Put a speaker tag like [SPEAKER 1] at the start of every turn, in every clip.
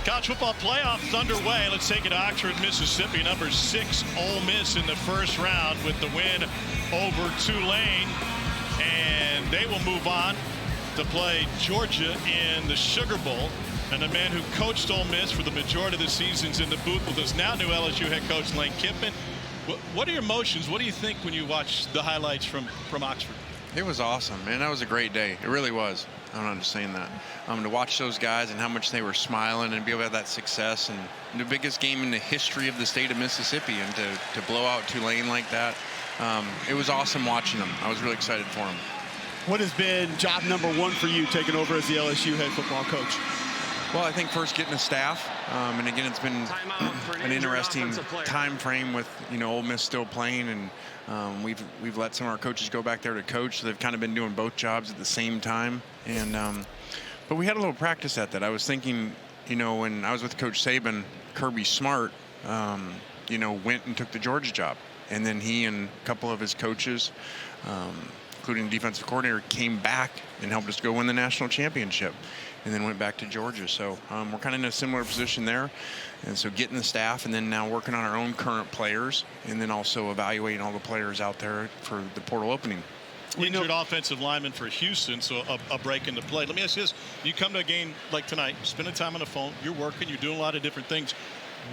[SPEAKER 1] College football playoffs underway. Let's take it to Oxford, Mississippi. Number 6, Ole Miss in the first round with the win over Tulane. And they will move on to play Georgia in the Sugar Bowl. And the man who coached Ole Miss for the majority of the season's in the booth with us now, new LSU head coach Lane Kiffin. What are your emotions? What do you think when you watch the highlights from Oxford?
[SPEAKER 2] It was awesome, man. That was a great day. It really was. I don't understand that. To watch those guys and how much they were smiling and be able to have that success, and the biggest game in the history of the state of Mississippi, and to blow out Tulane like that. It was awesome watching them. I was really excited for them.
[SPEAKER 3] What has been job number 1 for you taking over as the LSU head football coach?
[SPEAKER 2] Well, I think first getting the staff, and again, it's been an interesting time frame with Ole Miss still playing, and we've let some of our coaches go back there to coach, so they've kind of been doing both jobs at the same time. And but we had a little practice at that. I was thinking, when I was with Coach Saban, Kirby Smart, went and took the Georgia job, and then he and a couple of his coaches, including the defensive coordinator, came back and helped us go win the national championship, and then went back to Georgia. So we're kind of in a similar position there. And so getting the staff, and then now working on our own current players, and then also evaluating all the players out there for the portal opening.
[SPEAKER 1] Injured offensive lineman for Houston, so a break in the play. Let me ask you this. You come to a game like tonight, spending time on the phone, you're working, you're doing a lot of different things.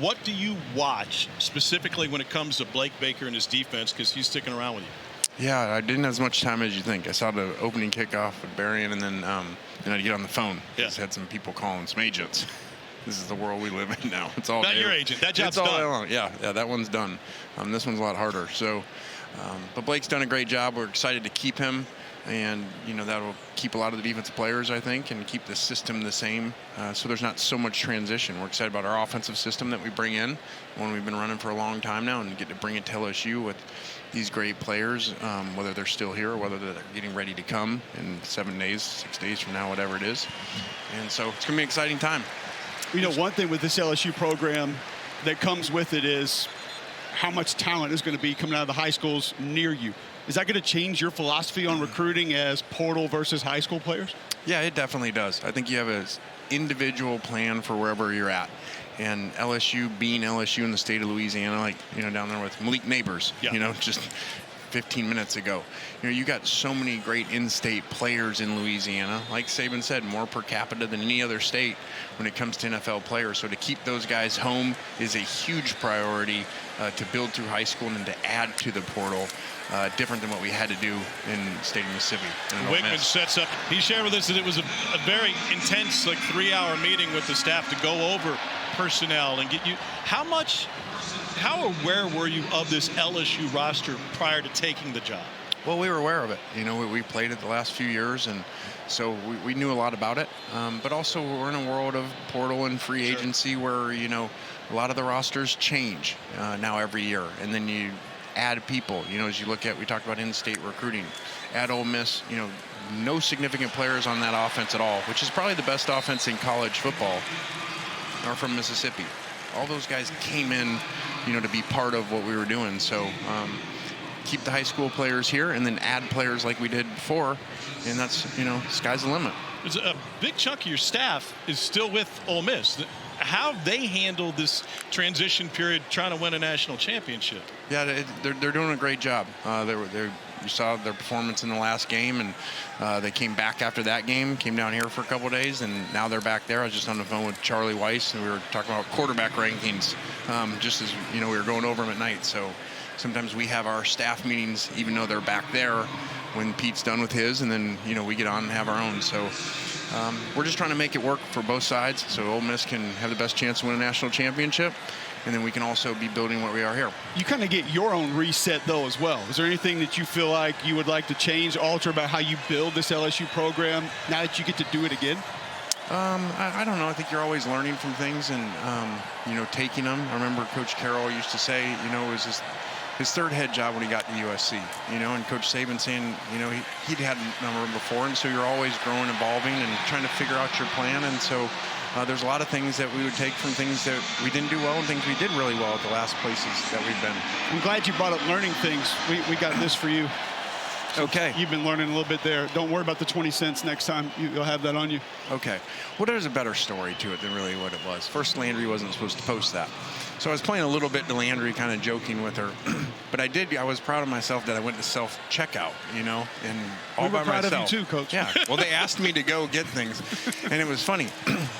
[SPEAKER 1] What do you watch specifically when it comes to Blake Baker and his defense, because he's sticking around with you?
[SPEAKER 2] Yeah, I didn't have as much time as you think. I saw the opening kickoff with Berrien, and then I'd get on the phone.
[SPEAKER 1] Yeah.
[SPEAKER 2] Just had some people calling, some agents. This is the world we live in now. It's all
[SPEAKER 1] not your agent. That job's
[SPEAKER 2] all
[SPEAKER 1] done.
[SPEAKER 2] day long. Yeah, that one's done. This one's a lot harder. So, but Blake's done a great job. We're excited to keep him, and that'll keep a lot of the defensive players, I think, and keep the system the same. So there's not so much transition. We're excited about our offensive system that we bring in, one we've been running for a long time now, and get to bring it to LSU with these great players, whether they're still here or whether they're getting ready to come in 7 days, 6 days from now, whatever it is. And so it's going to be an exciting time.
[SPEAKER 3] One thing with this LSU program that comes with it is how much talent is going to be coming out of the high schools near you. Is that going to change your philosophy on recruiting as portal versus high school players?
[SPEAKER 2] Yeah, it definitely does. I think you have an individual plan for wherever you're at. And LSU being LSU in the state of Louisiana, like, down there with Malik Neighbors,
[SPEAKER 1] yeah.
[SPEAKER 2] Just 15 minutes ago. You got so many great in-state players in Louisiana. Like Saban said, more per capita than any other state when it comes to NFL players. So to keep those guys home is a huge priority to build through high school and to add to the portal. Different than what we had to do in the state of Mississippi.
[SPEAKER 1] Wickman sets up. He shared with us that it was a very intense, 3-hour meeting with the staff to go over personnel and get you. How aware were you of this LSU roster prior to taking the job?
[SPEAKER 2] Well, we were aware of it. We played it the last few years, and so we knew a lot about it. But also, we're in a world of portal and free agency where, a lot of the rosters change now every year. And then you add people, as you look at, we talked about in-state recruiting. At Ole Miss, no significant players on that offense at all, which is probably the best offense in college football, are from Mississippi. All those guys came in, to be part of what we were doing. So keep the high school players here and then add players like we did before. And that's, sky's the limit.
[SPEAKER 1] There's a big chunk of your staff is still with Ole Miss. How they handled this transition period trying to win a national championship?
[SPEAKER 2] Yeah, they're doing a great job. You saw their performance in the last game, and they came back after that game, came down here for a couple of days, and now they're back there. I was just on the phone with Charlie Weiss, and we were talking about quarterback rankings, just as we were going over them at night. So sometimes we have our staff meetings, even though they're back there, when Pete's done with his, and then we get on and have our own. So we're just trying to make it work for both sides, so Ole Miss can have the best chance to win a national championship, and then we can also be building what we are here.
[SPEAKER 3] You kind of get your own reset, though, as well. Is there anything that you feel like you would like to change, alter about how you build this LSU program now that you get to do it again?
[SPEAKER 2] I don't know. I think you're always learning from things and, taking them. I remember Coach Carroll used to say, it was his third head job when he got to USC, and Coach Saban saying, he'd had a number before, and so you're always growing, evolving, and trying to figure out your plan. And so there's a lot of things that we would take from things that we didn't do well and things we did really well at the last places that we've been.
[SPEAKER 3] I'm glad you brought up learning things. We got this for you.
[SPEAKER 2] Okay.
[SPEAKER 3] You've been learning a little bit there. Don't worry about the 20 cents next time. You'll have that on you.
[SPEAKER 2] Okay. Well, there's a better story to it than really what it was. First, Landry wasn't supposed to post that. So I was playing a little bit to Landry, kind of joking with her. But I was proud of myself that I went to self-checkout, and all by myself.
[SPEAKER 3] We were proud of you too, Coach.
[SPEAKER 2] Yeah. Well, they asked me to go get things. And it was funny.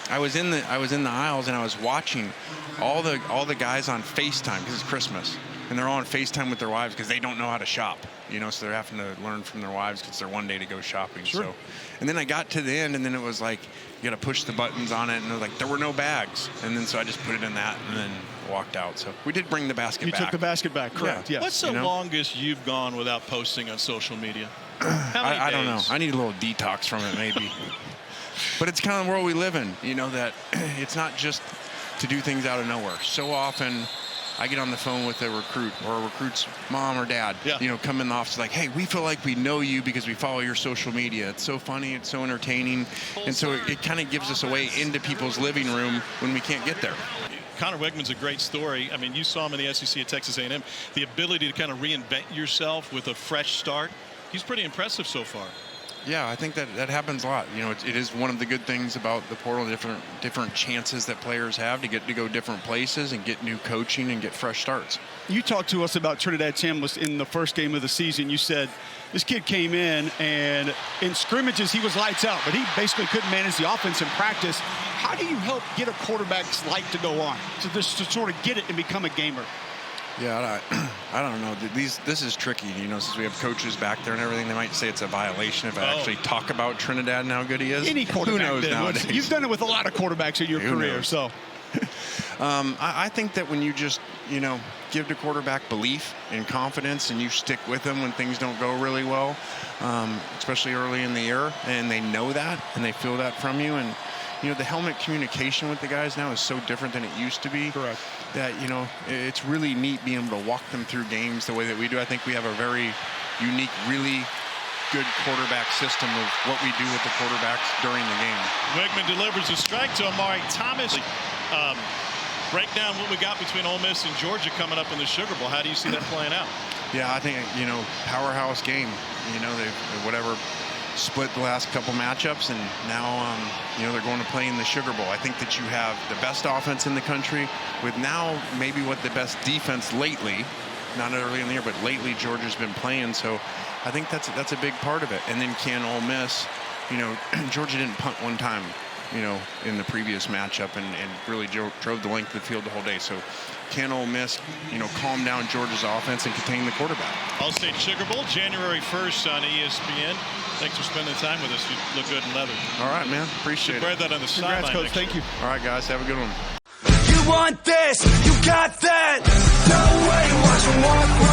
[SPEAKER 2] I was in the aisles, and I was watching all the guys on FaceTime because it's Christmas. And they're all on FaceTime with their wives because they don't know how to shop, so they're having to learn from their wives because it's their one day to go shopping.
[SPEAKER 3] Sure.
[SPEAKER 2] So, and then I got to the end, and then it was like, you got to push the buttons on it, and it was like, there were no bags. And then so I just put it in that and then walked out. So we did bring the basket back.
[SPEAKER 3] You took the basket back, correct?
[SPEAKER 2] Yeah.
[SPEAKER 3] Yes.
[SPEAKER 1] What's the longest you've gone without posting on social media? How many
[SPEAKER 2] I don't know.
[SPEAKER 1] days?
[SPEAKER 2] I need a little detox from it, maybe. But it's kind of the world we live in, that it's not just to do things out of nowhere. So often I get on the phone with a recruit or a recruit's mom or dad, come in the office like, hey, we feel like we know you because we follow your social media. It's so funny. It's so entertaining. And so it kind of gives us a way into people's living room when we can't get there.
[SPEAKER 1] Connor Wegman's a great story. I mean, you saw him in the SEC at Texas A&M. The ability to kind of reinvent yourself with a fresh start. He's pretty impressive so far.
[SPEAKER 2] Yeah, I think that happens a lot. It is one of the good things about the portal, different chances that players have to get to go different places and get new coaching and get fresh starts.
[SPEAKER 3] You talked to us about Trinidad Chambliss in the first game of the season. You said this kid came in, and in scrimmages he was lights out, but he basically couldn't manage the offense in practice. How do you help get a quarterback's light to go on, to sort of get it and become a gamer?
[SPEAKER 2] Yeah, I don't know. This is tricky, since we have coaches back there and everything. They might say it's a violation if I actually talk about Trinidad and how good he is.
[SPEAKER 3] Any quarterback.
[SPEAKER 2] Who knows nowadays?
[SPEAKER 3] You've done it with a lot of quarterbacks in your career,
[SPEAKER 2] knows?
[SPEAKER 3] so.
[SPEAKER 2] I think that when you just, give the quarterback belief and confidence and you stick with them when things don't go really well, especially early in the year, and they know that and they feel that from you. And, the helmet communication with the guys now is so different than it used to be.
[SPEAKER 3] Correct.
[SPEAKER 2] That, it's really neat being able to walk them through games the way that we do. I think we have a very unique, really good quarterback system of what we do with the quarterbacks during the game.
[SPEAKER 1] Wegman delivers a strike to Amari Thomas. Break down what we got between Ole Miss and Georgia coming up in the Sugar Bowl. How do you see that playing out?
[SPEAKER 2] Yeah, I think, powerhouse game. They've split the last couple matchups, and now, they're going to play in the Sugar Bowl. I think that you have the best offense in the country with now maybe what the best defense lately, not early in the year, but lately Georgia's been playing. So I think that's a big part of it. And then can Ole Miss, Georgia didn't punt one time, in the previous matchup and really drove the length of the field the whole day. So can Ole Miss, calm down Georgia's offense and contain the quarterback?
[SPEAKER 1] All-State Sugar Bowl, January 1st on ESPN. Thanks for spending time with us. You look good in leather.
[SPEAKER 2] All right, man. Appreciate it.
[SPEAKER 1] Wear that on the sideline.
[SPEAKER 3] Congrats, Coach. Thank you.
[SPEAKER 2] All right, guys. Have a good one.
[SPEAKER 4] You want this, you got that. No way, watch them walk.